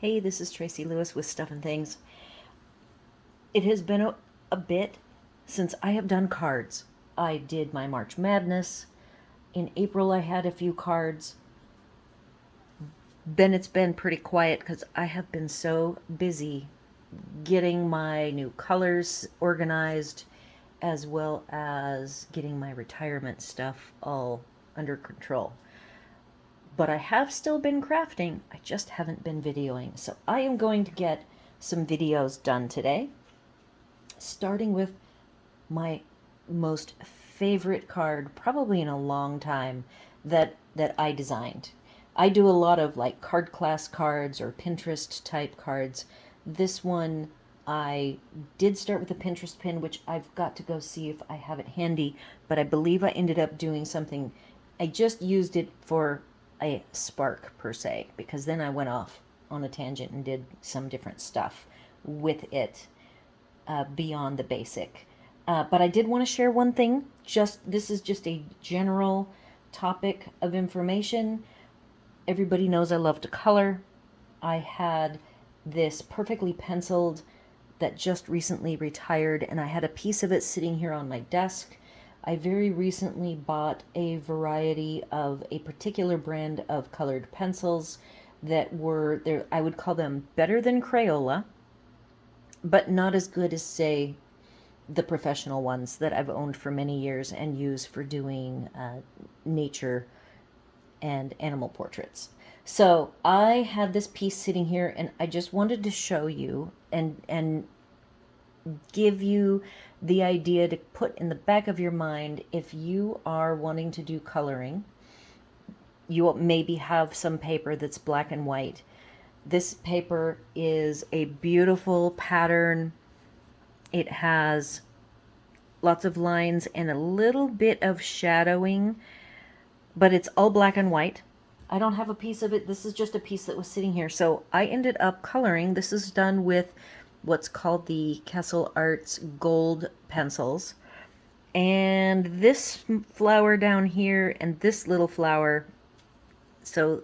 Hey, this is Tracy Lewis with Stuff and Things. It has been a bit since I have done cards. I did my March Madness. In April, I had a few cards. Then it's been pretty quiet because I have been so busy getting my new colors organized as well as getting my retirement stuff all under control. But I have still been crafting. I just haven't been videoing. So I am going to get some videos done today, starting with my most favorite card, probably in a long time, that I designed. I do a lot of like card class cards or Pinterest type cards. This one I did start with a Pinterest pin, which I've got to go see if I have it handy, but I believe I ended up doing something. I just used it for a spark per se, because then I went off on a tangent and did some different stuff with it beyond the basic. But I did want to share one thing. This is just a general topic of information. Everybody knows I love to color. I had this perfectly penciled that just recently retired, and I had a piece of it sitting here on my desk. I very recently bought a variety of a particular brand of colored pencils that were there. I would call them better than Crayola, but not as good as, say, the professional ones that I've owned for many years and use for doing nature and animal portraits. So I had this piece sitting here, and I just wanted to show you and give you the idea to put in the back of your mind if you are wanting to do coloring. You maybe have some paper that's black and white. This paper is a beautiful pattern. It has lots of lines and a little bit of shadowing, but it's all black and white. I don't have a piece of it. This is just a piece that was sitting here. So I ended up coloring. This is done with what's called the Castle Arts gold pencils. And this flower down here and this little flower. So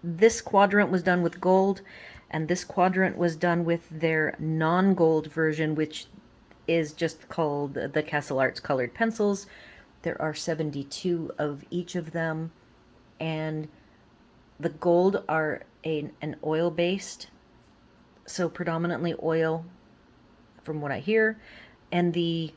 this quadrant was done with gold, and this quadrant was done with their non-gold version, which is just called the Castle Arts colored pencils. There are 72 of each of them, and the gold are an oil-based, so predominantly oil from what I hear, and the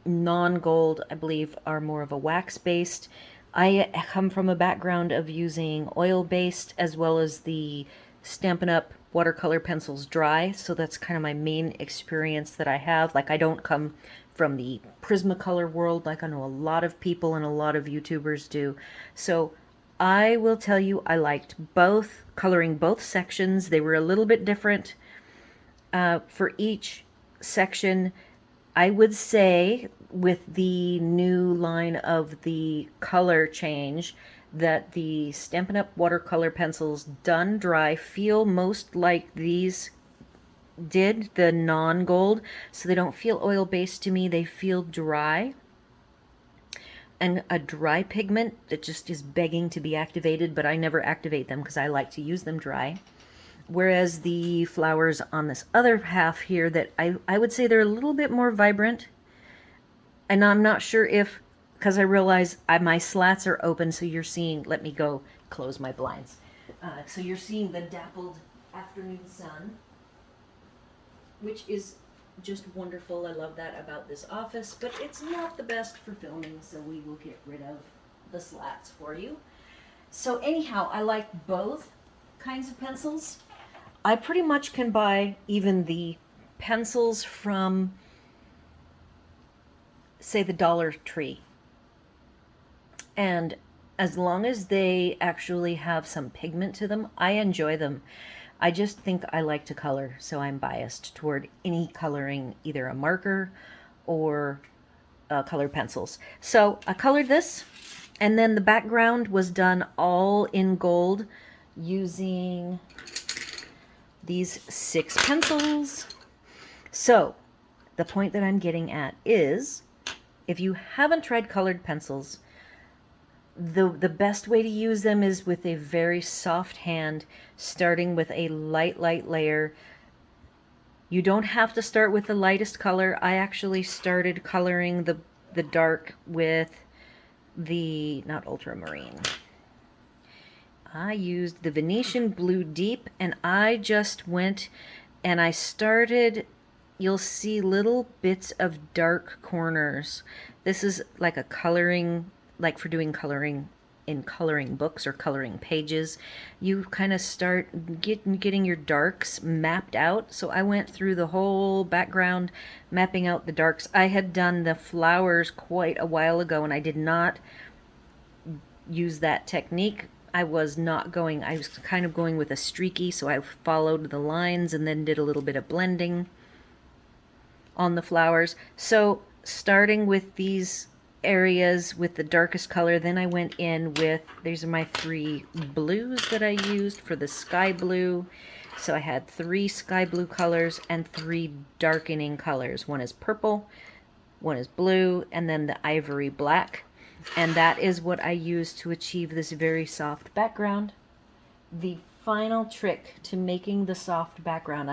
non-gold, I believe, are more of a wax-based. I come from a background of using oil-based as well as the Stampin' Up watercolor pencils dry, so that's kind of my main experience that I have. Like, I don't come from the Prismacolor world like I know a lot of people and a lot of YouTubers do. So I will tell you, I liked both, coloring both sections. They were a little bit different for each section. I would say with the new line of the color change that the Stampin' Up watercolor pencils done dry feel most like these did, the non-gold. So they don't feel oil-based to me. They feel dry. And a dry pigment that just is begging to be activated, but I never activate them because I like to use them dry. Whereas the flowers on this other half here, that I would say they're a little bit more vibrant. And I'm not sure if, because I realize my slats are open, so you're seeing, let me go close my blinds. So you're seeing the dappled afternoon sun, which is just wonderful. I love that about this office, but it's not the best for filming, so we will get rid of the slats for you. So anyhow, I like both kinds of pencils. I pretty much can buy even the pencils from, say, the Dollar Tree. And as long as they actually have some pigment to them, I enjoy them. I just think I like to color, so I'm biased toward any coloring, either a marker or colored pencils. So I colored this, and then the background was done all in gold using these 6 pencils. So the point that I'm getting at is, if you haven't tried colored pencils, The best way to use them is with a very soft hand, starting with a light layer. You don't have to start with the lightest color. I actually started coloring the dark with the, not ultramarine. I used the Venetian Blue Deep, and I just went and I started, you'll see little bits of dark corners. This is like a coloring, like for doing coloring in coloring books or coloring pages. You kind of start getting your darks mapped out. So I went through the whole background mapping out the darks. I had done the flowers quite a while ago, and I did not use that technique. I was kind of going with a streaky, so I followed the lines and then did a little bit of blending on the flowers. So starting with these areas with the darkest color, then I went in with, these are my 3 blues that I used for the sky blue. So I had 3 sky blue colors and 3 darkening colors. One is purple, one is blue, and then the ivory black. And that is what I use to achieve this very soft background. The final trick to making the soft background,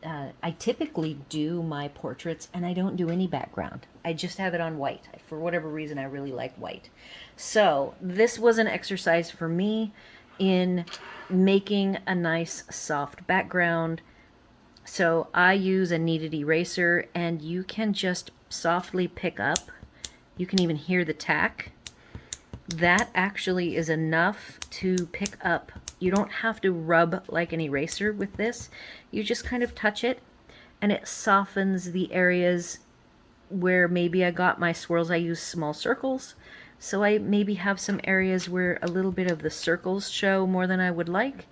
I typically do my portraits and I don't do any background. I just have it on white. For whatever reason, I really like white. So this was an exercise for me in making a nice soft background. So I use a kneaded eraser, and you can just softly pick up. You can even hear the tack. That actually is enough to pick up. You don't have to rub like an eraser with this. You just kind of touch it, and it softens the areas where maybe I got my swirls. I use small circles, so I maybe have some areas where a little bit of the circles show more than I would like.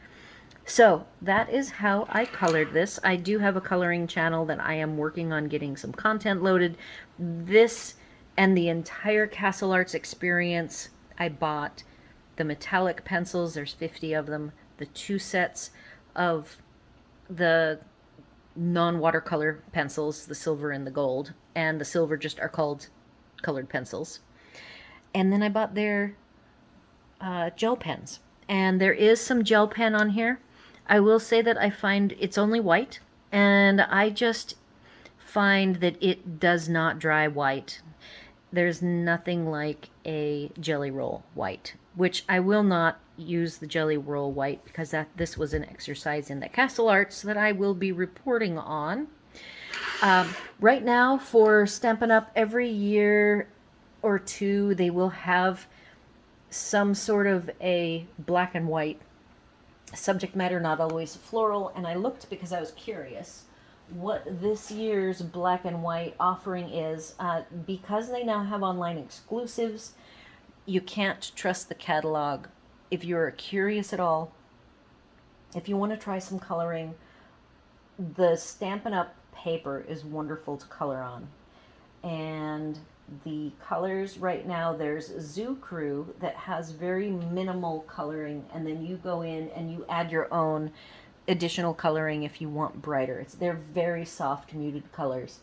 So that is how I colored this. I do have a coloring channel that I am working on getting some content loaded. This and the entire Castle Arts experience, I bought the metallic pencils, there's 50 of them, the 2 sets of the non-watercolor pencils, the silver and the gold, and the silver just are called colored pencils. And then I bought their gel pens. And there is some gel pen on here. I will say that I find it's only white, and I just find that it does not dry white. There's nothing like a jelly roll white, which I will not use the jelly roll white because this was an exercise in the Castle Arts that I will be reporting on. Right now for Stampin' Up, every year or two they will have some sort of a black and white subject matter, not always floral, and I looked because I was curious what this year's black and white offering is. Because they now have online exclusives, you can't trust the catalog. If you're curious at all, if you want to try some coloring, the Stampin' Up paper is wonderful to color on. And the colors right now, there's Zoo Crew that has very minimal coloring, and then you go in and you add your own additional coloring if you want brighter. They're very soft, muted colors.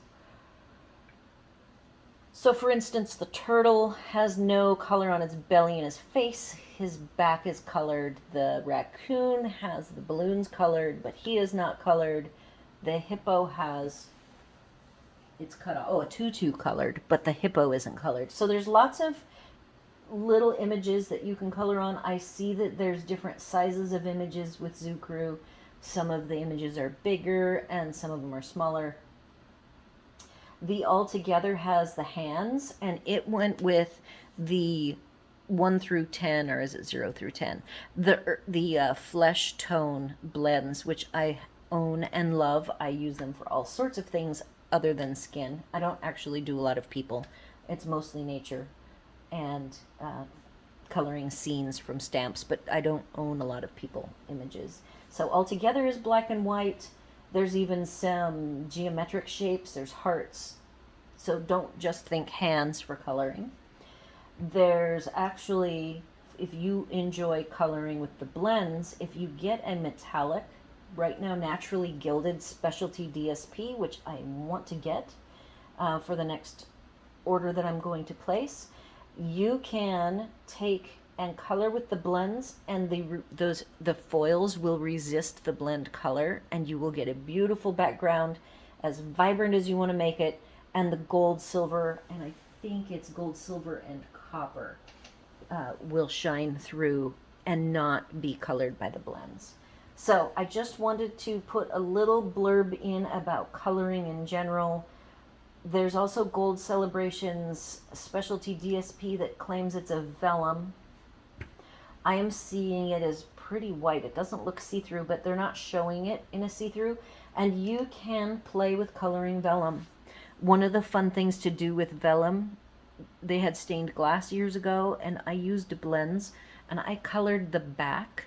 So for instance, the turtle has no color on its belly and his face. His back is colored. The raccoon has the balloons colored, but he is not colored. The hippo has, it's cut off, a tutu colored, but the hippo isn't colored. So there's lots of little images that you can color on. I see that there's different sizes of images with Zoo Crew. Some of the images are bigger and some of them are smaller. The Altogether has the hands, and it went with the 1 through 10, or is it 0 through 10? The flesh tone blends, which I own and love. I use them for all sorts of things other than skin. I don't actually do a lot of people. It's mostly nature and coloring scenes from stamps, but I don't own a lot of people images. So Altogether is black and white. There's even some geometric shapes. There's hearts. So don't just think hands for coloring. There's actually, if you enjoy coloring with the blends, if you get a metallic, right now naturally gilded specialty DSP, which I want to get for the next order that I'm going to place, you can take and color with the blends, and the foils will resist the blend color, and you will get a beautiful background, as vibrant as you want to make it, and the gold, silver, and I think it's gold, silver, and copper will shine through and not be colored by the blends. So I just wanted to put a little blurb in about coloring in general. There's also Gold Celebration's specialty DSP that claims it's a vellum. I am seeing it as pretty white. It doesn't look see-through, but they're not showing it in a see-through. And you can play with coloring vellum. One of the fun things to do with vellum, they had stained glass years ago, and I used blends, and I colored the back.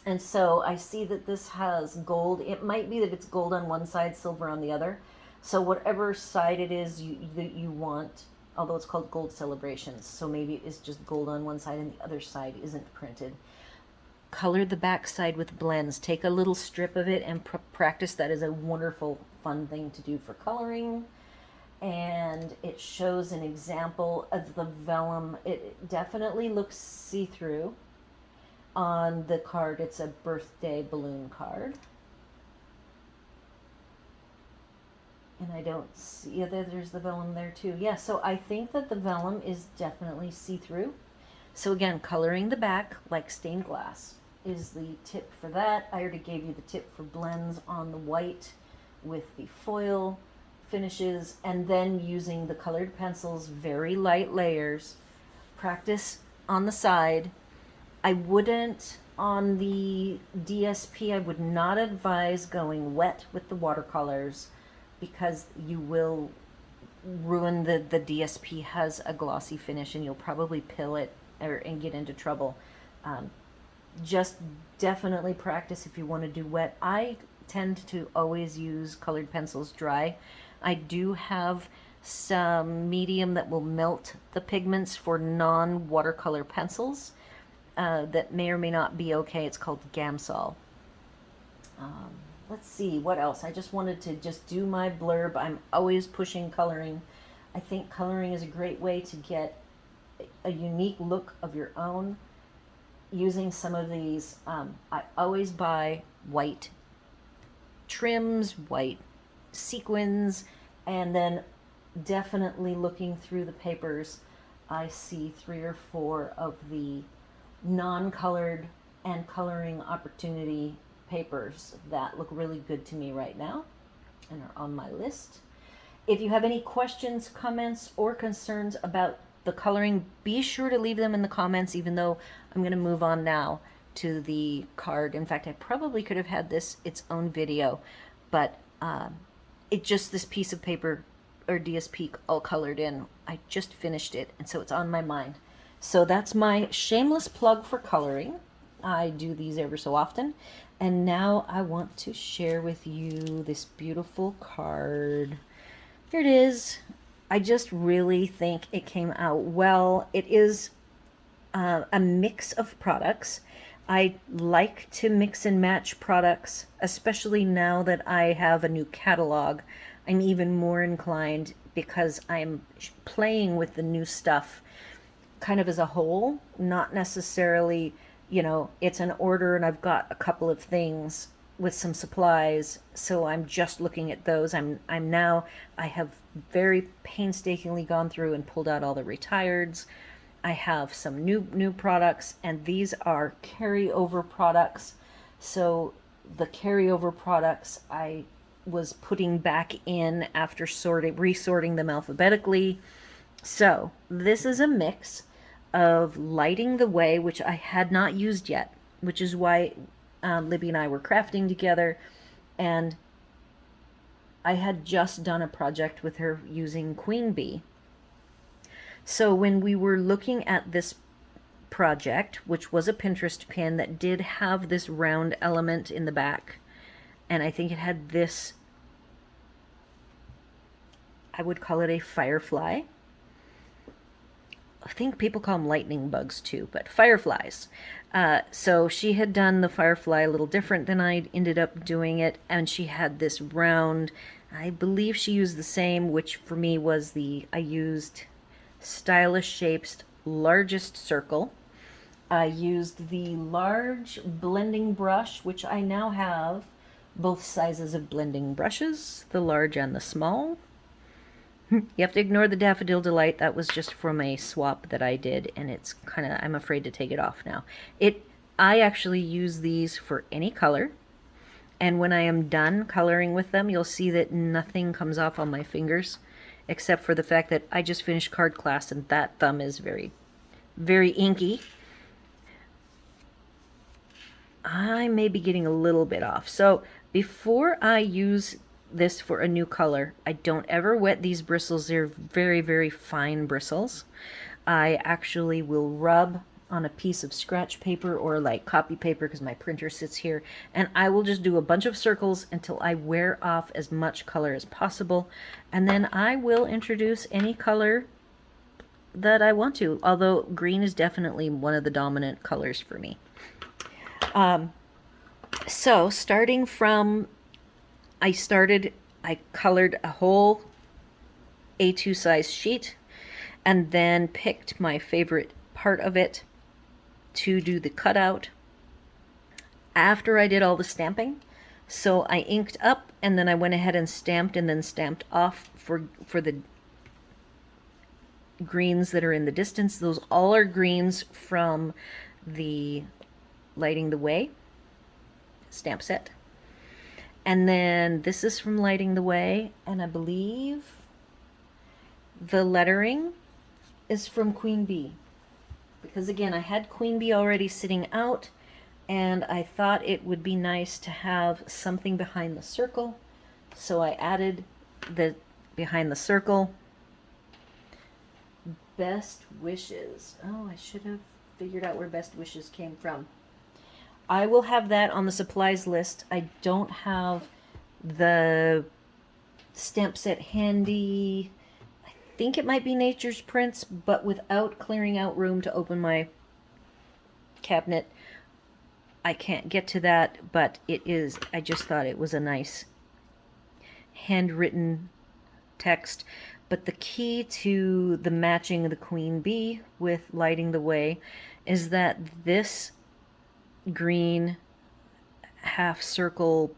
And so I see that this has gold. It might be that it's gold on one side, silver on the other. So whatever side it is that you want, although it's called Gold Celebrations, so maybe it's just gold on one side and the other side isn't printed. Color the back side with blends. Take a little strip of it and practice. That is a wonderful, fun thing to do for coloring. And it shows an example of the vellum. It definitely looks see-through on the card. It's a birthday balloon card. And I don't see, yeah, there's the vellum there too. Yeah, so I think that the vellum is definitely see-through. So again, coloring the back like stained glass is the tip for that. I already gave you the tip for blends on the white with the foil finishes, and then using the colored pencils, very light layers. Practice on the side. I wouldn't, on the DSP, I would not advise going wet with the watercolors, because you will ruin the DSP. Has a glossy finish and you'll probably pill it and get into trouble. Just definitely practice if you want to do wet. I tend to always use colored pencils dry. I do have some medium that will melt the pigments for non-watercolor pencils that may or may not be okay. It's called Gamsol. Let's see, what else? I just wanted to just do my blurb. I'm always pushing coloring. I think coloring is a great way to get a unique look of your own using some of these. I always buy white trims, white sequins, and then definitely looking through the papers, I see 3 or 4 of the non-colored and coloring opportunity papers that look really good to me right now and are on my list. If you have any questions, comments, or concerns about the coloring, be sure to leave them in the comments, even though I'm going to move on now to the card. In fact, I probably could have had this its own video, but it just this piece of paper or DSP all colored in. I just finished it, and so it's on my mind. So that's my shameless plug for coloring. I do these ever so often. And now I want to share with you this beautiful card. Here it is. I just really think it came out well. It is a mix of products. I like to mix and match products, especially now that I have a new catalog. I'm even more inclined because I'm playing with the new stuff kind of as a whole, not necessarily, you know, it's an order and I've got a couple of things with some supplies, so I'm just looking at those. I have very painstakingly gone through and pulled out all the retireds. I have some new products, and these are carryover products. So the carryover products I was putting back in after resorting them alphabetically. So this is a mix of Lighting the Way, which I had not used yet, which is why Libby and I were crafting together, and I had just done a project with her using Queen Bee. So when we were looking at this project, which was a Pinterest pin that did have this round element in the back, and I think it had this, I would call it a firefly. I think people call them lightning bugs too, but fireflies. So she had done the firefly a little different than I ended up doing it, and she had this round, I believe she used the same, which for me was I used Stylish Shapes largest circle. I used the large blending brush, which I now have both sizes of blending brushes, the large and the small. You have to ignore the Daffodil Delight. That was just from a swap that I did, and it's kind of, I'm afraid to take it off now. I actually use these for any color, and when I am done coloring with them, you'll see that nothing comes off on my fingers, except for the fact that I just finished card class, and that thumb is very, very inky. I may be getting a little bit off. So before I use this for a new color, I don't ever wet these bristles. They're very, very fine bristles. I actually will rub on a piece of scratch paper or like copy paper because my printer sits here, and I will just do a bunch of circles until I wear off as much color as possible, and then I will introduce any color that I want to, although green is definitely one of the dominant colors for me. So starting from, I colored a whole A2 size sheet and then picked my favorite part of it to do the cutout after I did all the stamping. So I inked up and then I went ahead and stamped and then stamped off for the greens that are in the distance. Those all are greens from the Lighting the Way stamp set. And then this is from Lighting the Way, and I believe the lettering is from Queen Bee. Because again, I had Queen Bee already sitting out, and I thought it would be nice to have something behind the circle. So I added the behind the circle. Best Wishes. Oh, I should have figured out where Best Wishes came from. I will have that on the supplies list. I don't have the stamp set handy. I think it might be Nature's Prints, but without clearing out room to open my cabinet, I can't get to that, but it is, I just thought it was a nice handwritten text. But the key to the matching of the Queen Bee with Lighting the Way is that this green half circle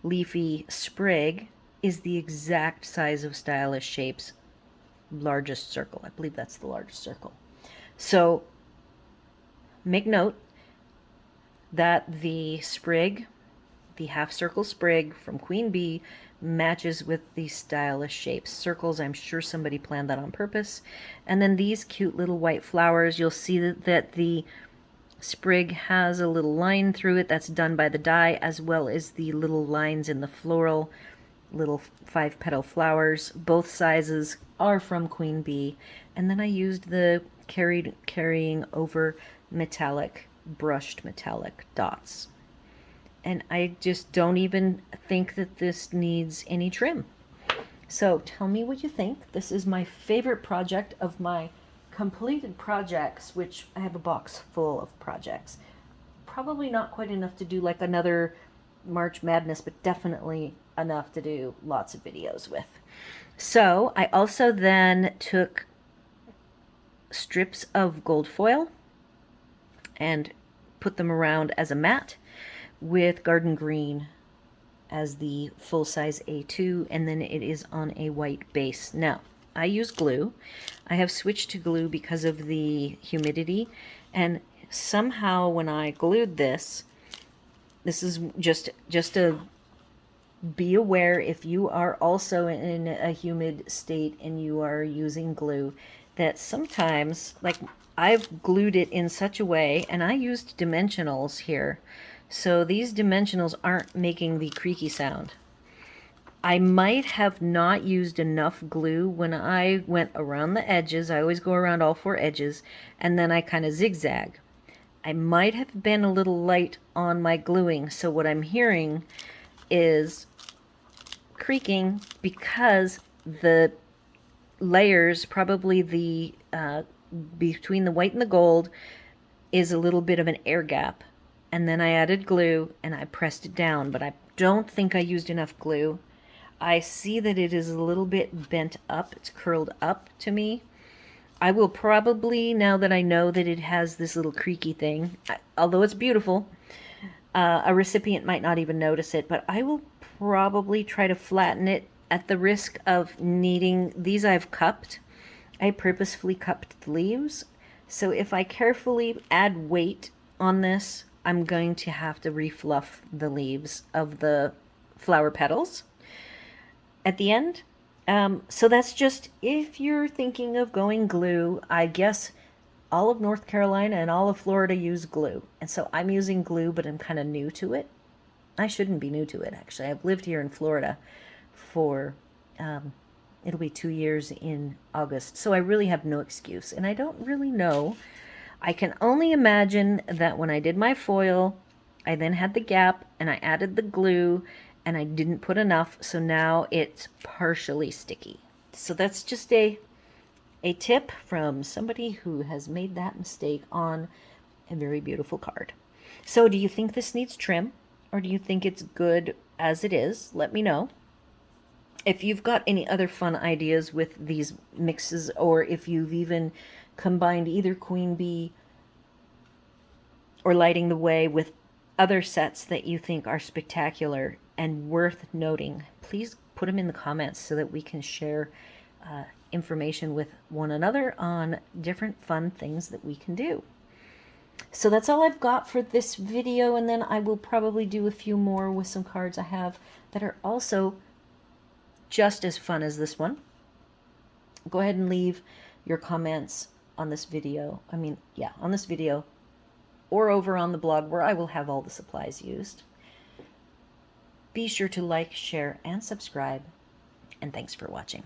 leafy sprig is the exact size of Stylish Shapes largest circle. I believe that's the largest circle. So make note that the sprig, the half circle sprig from Queen Bee, matches with the Stylish Shapes circles. I'm sure somebody planned that on purpose. And then these cute little white flowers, you'll see that the sprig has a little line through it that's done by the die, as well as the little lines in the floral, little 5-petal flowers. Both sizes are from Queen Bee. And then I used the carrying over metallic, brushed metallic dots. And I just don't even think that this needs any trim. So tell me what you think. This is my favorite project of my completed projects, which I have a box full of projects. Probably not quite enough to do like another March Madness, but definitely enough to do lots of videos with. So I also then took strips of gold foil and put them around as a mat with Garden Green as the full-size A2, and then it is on a white base. Now, I use glue. I have switched to glue because of the humidity, and somehow when I glued this is just a be aware if you are also in a humid state and you are using glue, that sometimes, like I've glued it in such a way, and I used dimensionals here, so these dimensionals aren't making the creaky sound. I might have not used enough glue when I went around the edges. I always go around all 4 edges, and then I kind of zigzag. I might have been a little light on my gluing, so what I'm hearing is creaking because the layers, probably the between the white and the gold, is a little bit of an air gap. And then I added glue and I pressed it down, but I don't think I used enough glue. I see that it is a little bit bent up. It's curled up to me. I will probably, now that I know that it has this little creaky thing, although it's beautiful, a recipient might not even notice it, but I will probably try to flatten it at the risk of needing, these I've cupped. I purposefully cupped the leaves. So if I carefully add weight on this, I'm going to have to refluff the leaves of the flower petals at the end. So that's just, if you're thinking of going glue, I guess all of North Carolina and all of Florida use glue. And so I'm using glue, but I'm kind of new to it. I shouldn't be new to it, actually. I've lived here in Florida for, it'll be 2 years in August. So I really have no excuse. And I don't really know. I can only imagine that when I did my foil, I then had the gap and I added the glue and I didn't put enough, so now it's partially sticky. So that's just a tip from somebody who has made that mistake on a very beautiful card. So do you think this needs trim, or do you think it's good as it is? Let me know. If you've got any other fun ideas with these mixes, or if you've even combined either Queen Bee or Lighting the Way with other sets that you think are spectacular and worth noting, please put them in the comments so that we can share information with one another on different fun things that we can do. So that's all I've got for this video, and then I will probably do a few more with some cards I have that are also just as fun as this one. Go ahead and leave your comments on this video. On this video, or over on the blog where I will have all the supplies used. Be sure to like, share, and subscribe, and thanks for watching.